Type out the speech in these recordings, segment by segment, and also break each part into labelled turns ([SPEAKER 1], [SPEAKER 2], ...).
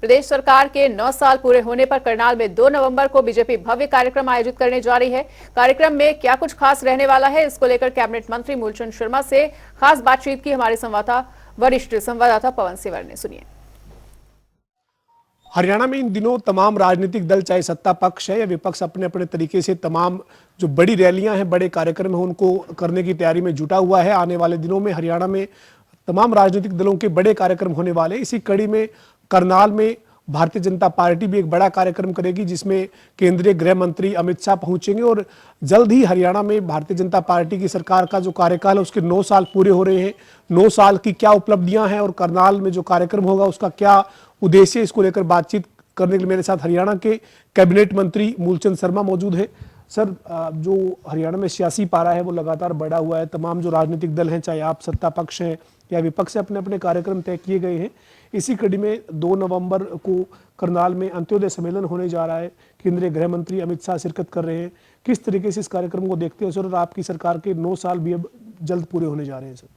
[SPEAKER 1] प्रदेश सरकार के 9 साल पूरे होने पर करनाल में 2 नवंबर को बीजेपी भव्य कार्यक्रम आयोजित करने जा रही है। कार्यक्रम में क्या कुछ खास रहने वाला है, इसको लेकर कैबिनेट मंत्री मूलचंद शर्मा से खास बातचीत की हमारे वरिष्ठ संवाददाता पवन सिवर ने। सुनिए।
[SPEAKER 2] हरियाणा में इन दिनों तमाम राजनीतिक दल, चाहे सत्ता पक्ष है या विपक्ष, अपने अपने तरीके से तमाम जो बड़ी रैलियां हैं, बड़े कार्यक्रम हैं, उनको करने की तैयारी में जुटा हुआ है। आने वाले दिनों में हरियाणा में तमाम राजनीतिक दलों के बड़े कार्यक्रम होने वाले। इसी कड़ी में करनाल में भारतीय जनता पार्टी भी एक बड़ा कार्यक्रम करेगी, जिसमें केंद्रीय गृह मंत्री अमित शाह पहुंचेंगे। और जल्द ही हरियाणा में भारतीय जनता पार्टी की सरकार का जो कार्यकाल है उसके 9 साल पूरे हो रहे हैं। 9 साल की क्या उपलब्धियां हैं और करनाल में जो कार्यक्रम होगा उसका क्या उद्देश्य, इसको लेकर बातचीत करने के लिए मेरे साथ हरियाणा के कैबिनेट मंत्री मूलचंद शर्मा मौजूद है। सर, जो हरियाणा में सियासी पारा है वो लगातार बढ़ा हुआ है। तमाम जो राजनीतिक दल हैं, चाहे आप सत्ता पक्ष हैं या विपक्ष से, अपने अपने कार्यक्रम तय किए गए हैं। इसी कड़ी में 2 नवंबर को करनाल में अंत्योदय सम्मेलन होने जा रहा है। केंद्रीय गृह मंत्री अमित शाह शिरकत कर रहे हैं। किस तरीके से इस कार्यक्रम को देखते हैं सर, और आपकी सरकार के 9 साल भी अब जल्द पूरे होने जा रहे हैं सर?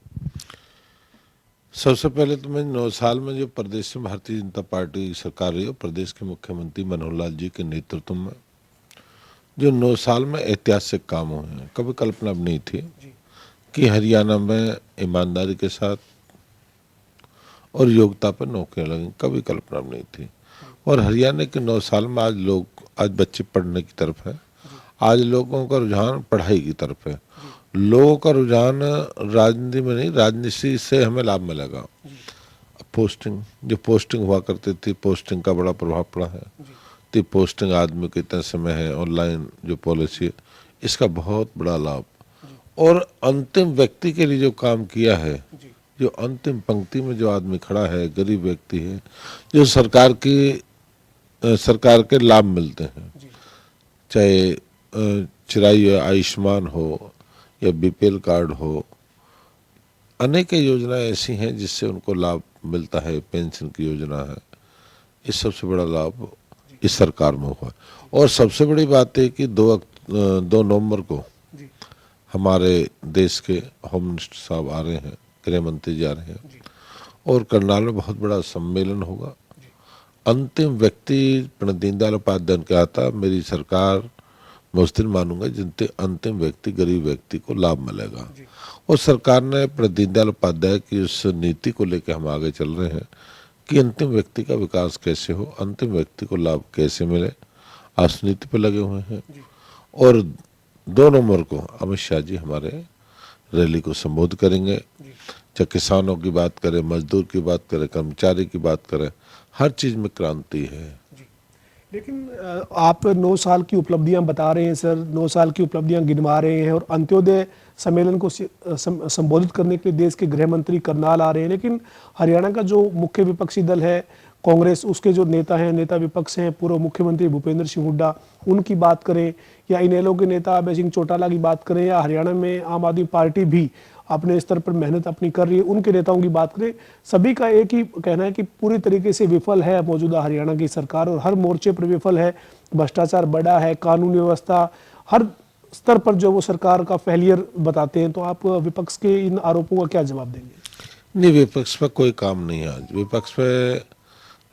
[SPEAKER 3] सबसे पहले तो मैं 9 साल में जो प्रदेश में भारतीय जनता पार्टी सरकार रही है, प्रदेश के मुख्यमंत्री मनोहर लाल जी के नेतृत्व में जो 9 साल में ऐतिहासिक काम हुए हैं, कभी कल्पना भी नहीं थी कि हरियाणा में ईमानदारी के साथ और योग्यता पर नौकरियां लगेंगी। कभी कल्पना भी नहीं थी। और हरियाणा के 9 साल में आज बच्चे पढ़ने की तरफ है। आज लोगों का रुझान पढ़ाई की तरफ है। लोगों का रुझान राजनीति में नहीं, राजनीति से हमें लाभ मिलेगा। जो पोस्टिंग हुआ करती थी, पोस्टिंग का बड़ा प्रभाव पड़ा है। तो पोस्टिंग आदमी को इतना समय है, ऑनलाइन जो पॉलिसी है, इसका बहुत बड़ा लाभ। और अंतिम व्यक्ति के लिए जो काम किया है, जो अंतिम पंक्ति में जो आदमी खड़ा है, गरीब व्यक्ति है, जो सरकार के लाभ मिलते हैं, चाहे चिराई आयुष्मान हो या बीपीएल कार्ड हो, अनेक योजनाएं ऐसी हैं जिससे उनको लाभ मिलता है। पेंशन की योजना है, इस सबसे बड़ा लाभ इस सरकार में हुआ। और सबसे बड़ी बात है कि 2 नवंबर को हमारे देश के होम मिनिस्टर साहब आ रहे हैं, गृह मंत्री जा रहे हैं, और करनाल में बहुत बड़ा सम्मेलन होगा। अंतिम व्यक्ति पंडित दीनदयाल उपाध्याय ने कहा था, मेरी सरकार मैं उस दिन मानूंगा जिनसे अंतिम व्यक्ति, गरीब व्यक्ति को लाभ मिलेगा। और सरकार ने पंडित दीनदयाल उपाध्याय की उस नीति को लेकर हम आगे चल रहे हैं कि अंतिम व्यक्ति का विकास कैसे हो, अंतिम व्यक्ति को लाभ कैसे मिले, आज नीति पर लगे हुए हैं। और 2 नवंबर को अमित शाह जी हमारे रैली को संबोधित करेंगे। चाहे किसानों की बात करें, मजदूर की बात करें, कर्मचारी की बात करें, हर चीज में क्रांति है।
[SPEAKER 2] लेकिन आप 9 साल की उपलब्धियां बता रहे हैं सर, 9 साल की उपलब्धियां गिनवा रहे हैं, और अंत्योदय सम्मेलन को संबोधित करने के लिए देश के गृह मंत्री करनाल आ रहे हैं। लेकिन हरियाणा का जो मुख्य विपक्षी दल है कांग्रेस, उसके जो नेता हैं, नेता विपक्ष हैं, पूर्व मुख्यमंत्री भूपेंद्र सिंह हुड्डा, उनकी बात करें, या इनेलो के नेता अभय सिंह चौटाला की बात करें, या हरियाणा में आम आदमी पार्टी भी अपने स्तर पर मेहनत अपनी कर रही है, उनके नेताओं की बात करें, सभी का एक ही कहना है कि पूरी तरीके से विफल है मौजूदा हरियाणा की सरकार, और हर मोर्चे पर विफल है। भ्रष्टाचार बढ़ा है, कानून व्यवस्था, हर स्तर पर जो वो सरकार का फेलियर बताते हैं। तो आप विपक्ष के इन आरोपों का क्या जवाब देंगे?
[SPEAKER 3] नहीं, विपक्ष पे कोई काम नहीं है। आज विपक्ष पे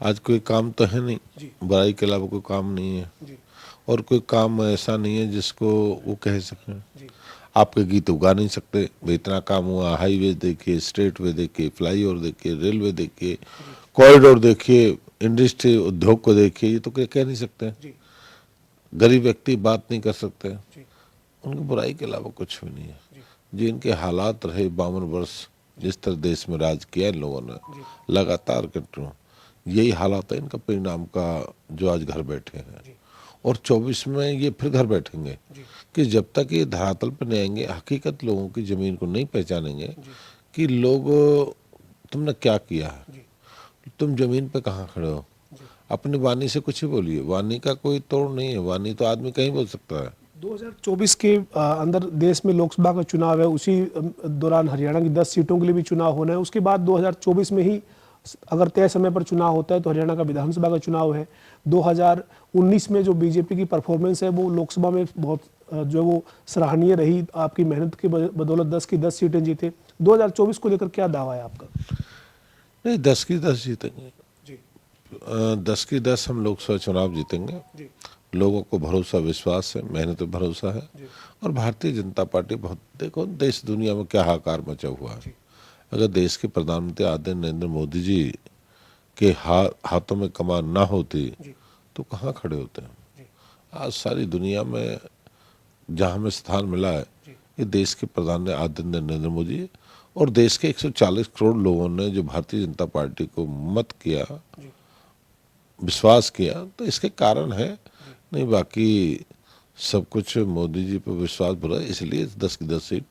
[SPEAKER 3] आज कोई काम तो है नहीं, बुराई के अलावा कोई काम नहीं है। और कोई काम ऐसा नहीं है जिसको वो कह सकें। आपके गीत उगा नहीं सकते, इतना काम हुआ। हाईवे देखिए, स्टेट वे देखिए, फ्लाईओवर देखिए, रेलवे देखिए, कॉरिडोर देखिए, इंडस्ट्री उद्योग को देखिए, ये तो कह नहीं सकते। गरीब व्यक्ति बात नहीं कर सकते। उनकी बुराई के अलावा कुछ भी नहीं है। जो इनके हालात रहे 52 वर्ष, जिस तरह देश में राज किया इन लोगों ने लगातार कंटिन्यू, यही हालात है इनका परिणाम का, जो आज घर बैठे हैं। और 24 में ये फिर घर बैठेंगे कि जब तक ये धरातल पर नहीं आएंगे, हकीकत लोगों की जमीन को नहीं पहचानेंगे कि लोग तुमने क्या किया है, तुम जमीन पे कहाँ खड़े हो। अपनी वाणी से कुछ ही बोलिए, वाणी का कोई तोड़ नहीं है, वाणी तो आदमी कहीं बोल सकता है।
[SPEAKER 2] 2024 के अंदर देश में लोकसभा का चुनाव है, उसी दौरान हरियाणा की 10 सीटों के लिए भी चुनाव होना है। उसके बाद 2024 में ही अगर तय समय पर चुनाव होता है तो हरियाणा का विधानसभा का चुनाव है। 2019 में जो बीजेपी की परफॉर्मेंस है वो लोकसभा में बहुत जो वो सराहनीय रही। आपकी मेहनत की बदौलत 10 की 10 सीटें जीते। 2024 को लेकर क्या दावा है आपका?
[SPEAKER 3] नहीं, 10 की 10 जीतेंगे। 10 की 10 हम लोकसभा चुनाव जीतेंगे। लोगों को भरोसा विश्वास है, मेहनत पे भरोसा है। और भारतीय जनता पार्टी बहुत, देखो देश दुनिया में क्या हाहाकार मचा हुआ है। अगर देश के प्रधानमंत्री आदरणीय नरेंद्र मोदी जी के हाथों में कमान ना होती तो कहाँ खड़े होते हैं। आज सारी दुनिया में जहाँ हमें स्थान मिला है ये देश के प्रधान आदरणीय नरेंद्र मोदी और देश के 140 करोड़ लोगों ने जो भारतीय जनता पार्टी को मत किया, विश्वास किया, तो इसके कारण है। नहीं, बाकी सब कुछ मोदी जी पर विश्वास बुरा है, इसलिए 10 की 10 सीट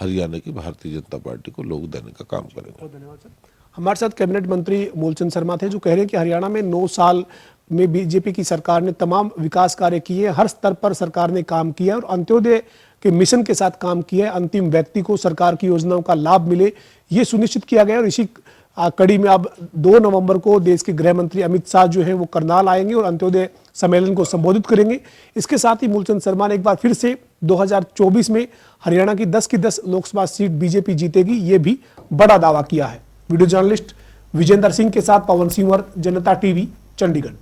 [SPEAKER 3] हरियाणा की भारतीय जनता पार्टी को लोग देने का काम करेंगे।
[SPEAKER 2] बहुत धन्यवाद सर। हमारे साथ कैबिनेट मंत्री मूलचंद शर्मा थे, जो कह रहे हैं कि हरियाणा में 9 साल में बीजेपी की सरकार ने तमाम विकास कार्य किए, हर स्तर पर सरकार ने काम किया और अंत्योदय के मिशन के साथ काम किया है। अंतिम व्यक्ति को सरकार की योजनाओं का लाभ मिले, ये सुनिश्चित किया गया। और इसी कड़ी में अब 2 नवंबर को देश के गृह मंत्री अमित शाह जो है वो करनाल आएंगे और अंत्योदय सम्मेलन को संबोधित करेंगे। इसके साथ ही मूलचंद शर्मा ने एक बार फिर से 2024 में हरियाणा की 10 की 10 लोकसभा सीट बीजेपी जीतेगी, ये भी बड़ा दावा किया है। वीडियो जर्नलिस्ट विजेंद्र सिंह के साथ पवन सिंह, जनता टीवी, चंडीगढ़।